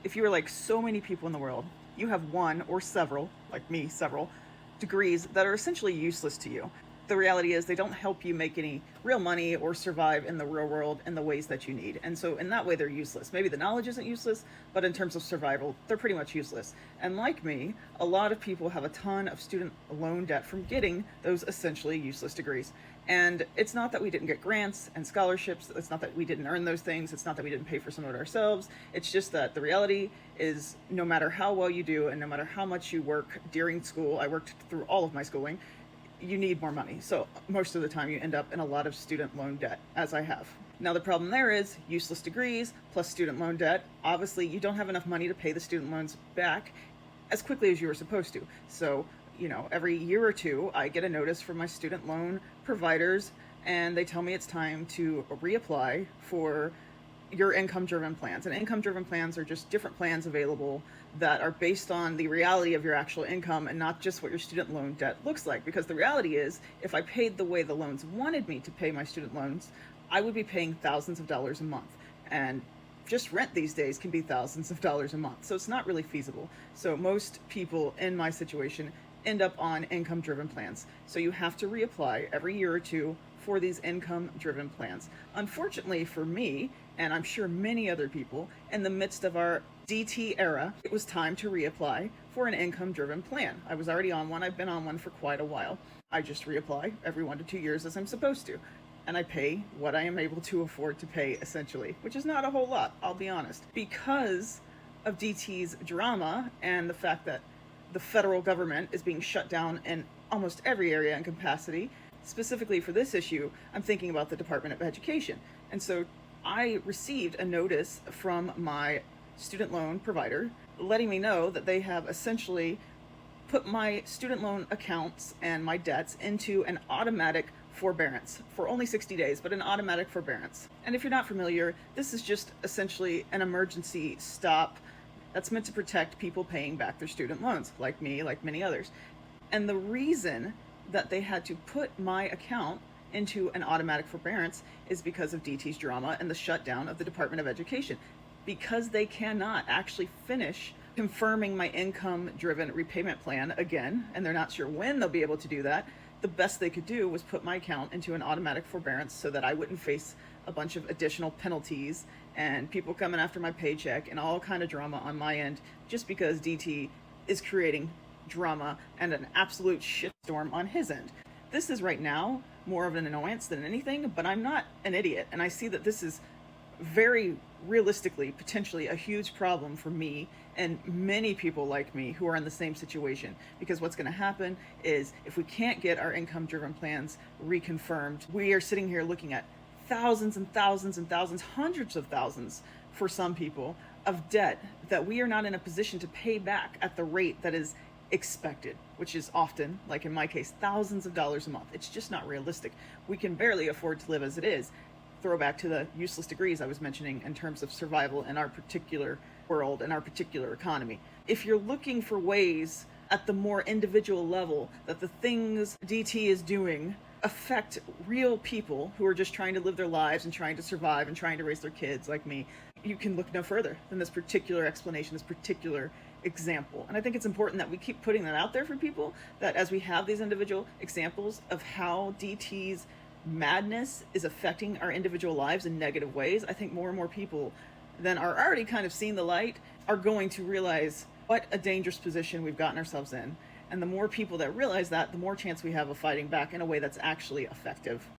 If you were like so many people in the world, you have one or several, like me, several degrees that are essentially useless to you. The reality is they don't help you make any real money or survive in the real world in the ways that you need. And so in that way, they're useless. Maybe the knowledge isn't useless, but in terms of survival, they're pretty much useless. And like me, a lot of people have a ton of student loan debt from getting those essentially useless degrees. And it's not that we didn't get grants and scholarships. It's not that we didn't earn those things. It's not that we didn't pay for some of it ourselves. It's just that the reality is no matter how well you do and no matter how much you work during school, I worked through all of my schooling, you need more money. So most of the time you end up in a lot of student loan debt, as I have. Now the problem there is useless degrees plus student loan debt. Obviously you don't have enough money to pay the student loans back as quickly as you were supposed to. So, every year or two I get a notice from my student loan providers and they tell me it's time to reapply for your income driven plans. And income driven plans are just different plans available that are based on the reality of your actual income and not just what your student loan debt looks like. Because the reality is, if I paid the way the loans wanted me to pay my student loans, I would be paying thousands of dollars a month. And just rent these days can be thousands of dollars a month. So it's not really feasible. So most people in my situation end up on income driven plans. So you have to reapply every year or two for these income driven plans. Unfortunately for me, and I'm sure many other people, in the midst of our DT era, it was time to reapply for an income driven plan. I was already on one. I've been on one for quite a while. I just reapply every 1 to 2 years as I'm supposed to. And I pay what I am able to afford to pay, essentially, which is not a whole lot, I'll be honest. Because of DT's drama and the fact that the federal government is being shut down in almost every area and capacity, specifically for this issue, I'm thinking about the Department of Education. And so I received a notice from my student loan provider letting me know that they have essentially put my student loan accounts and my debts into an automatic forbearance for only 60 days, but an automatic forbearance. And if you're not familiar, this is just essentially an emergency stop that's meant to protect people paying back their student loans, like me, like many others. And the reason that they had to put my account into an automatic forbearance is because of DT's drama and the shutdown of the Department of Education. Because they cannot actually finish confirming my income driven repayment plan again, and they're not sure when they'll be able to do that, the best they could do was put my account into an automatic forbearance so that I wouldn't face a bunch of additional penalties and people coming after my paycheck and all kind of drama on my end just because DT is creating drama and an absolute shitstorm on his end. This is right now more of an annoyance than anything, but I'm not an idiot, and I see that this is very realistically potentially a huge problem for me and many people like me who are in the same situation. Because what's going to happen is if we can't get our income driven plans reconfirmed, we are sitting here looking at thousands and thousands and thousands, hundreds of thousands for some people, of debt that we are not in a position to pay back at the rate that is expected, which is often, like in my case, thousands of dollars a month. It's just not realistic. We can barely afford to live as it is. Throwback to the useless degrees I was mentioning in terms of survival in our particular world and our particular economy. If you're looking for ways at the more individual level that the things DT is doing affect real people who are just trying to live their lives and trying to survive and trying to raise their kids like me, you can look no further than this particular explanation, this particular example. And I think it's important that we keep putting that out there for people, that as we have these individual examples of how DT's madness is affecting our individual lives in negative ways, I think more and more people than are already kind of seeing the light are going to realize what a dangerous position we've gotten ourselves in. And the more people that realize that, the more chance we have of fighting back in a way that's actually effective.